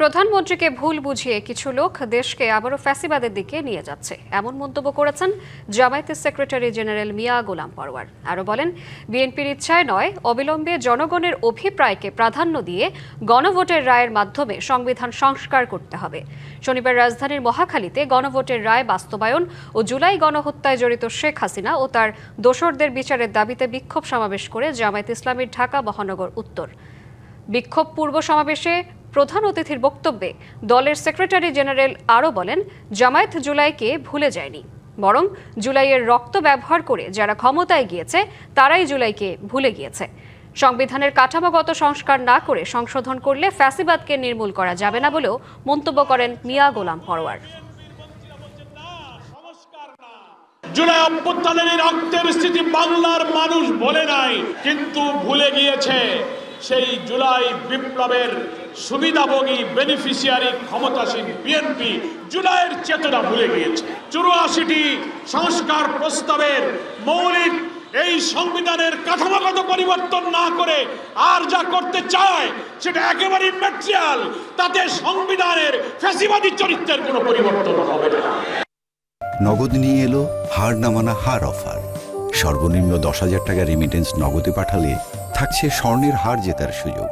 প্রধানমন্ত্রীকে ভুল বুঝিয়ে কিছু লোক দেশকে আবারও ফ্যাসিবাদের দিকে নিয়ে যাচ্ছে এমন মন্তব্য করেছেন জামায়াতের সেক্রেটারি জেনারেল মিয়া গোলাম পরওয়ার। আরও বলেন, বিএনপির ইচ্ছায় নয়, অবিলম্বে জনগণের অভিপ্রায়কে প্রাধান্য দিয়ে গণভোটের রায়ের মাধ্যমে সংবিধান সংস্কার করতে হবে। শনিবার রাজধানীর মহাখালীতে গণভোটের রায় বাস্তবায়ন ও জুলাই গণহত্যায় জড়িত শেখ হাসিনা ও তার দোসরদের বিচারের দাবিতে বিক্ষোভ সমাবেশ করে জামায়াত ইসলামীর ঢাকা মহানগর উত্তর। বিক্ষোভ পূর্ব সমাবেশে প্রধান অতিথির বক্তব্যে দলের সেক্রেটারি জেনারেল আরও বলেন, জামায়াত জুলাইকে ভুলে যায়নি, বরং জুলাইয়ের রক্ত ব্যবহার করে যারা ক্ষমতায় গিয়েছে তারাই জুলাইকে ভুলে গিয়েছে। সংবিধানের কাঠামোগত সংস্কার না করে সংশোধন করলে ফ্যাসিবাদকে নির্মূল করা যাবে না বলেও মন্তব্য করেন মিয়া গোলাম পরওয়ার। জুলাই অভ্যুত্থানের রক্তের স্থিতি বাংলার মানুষ বলে নাই, কিন্তু ভুলে গিয়েছে সেই জুলাই বিপ্লবের সুবিধাভোগী বেনিফিশিয়ারি ক্ষমতাসীন বিএনপি জুলাইয়ের চেতনা ভুলে গিয়েছে। 84টি সংস্কার প্রস্তাবের মৌলিক এই সংবিধানের কাঠামোগত পরিবর্তন না করে আর যা করতে চায় সেটা একেবারেই ম্যাটেরিয়াল, তাতে সংবিধানের ফ্যাসিবাদী চরিত্রের কোনো পরিবর্তন হবে না। নগদ নিয়ে এলো হার না মানা হার অফার। সর্বনিম্ন 10,000 টাকা রেমিটেন্স নগদে পাঠালে থাকছে স্বর্ণের হার জেতার সুযোগ।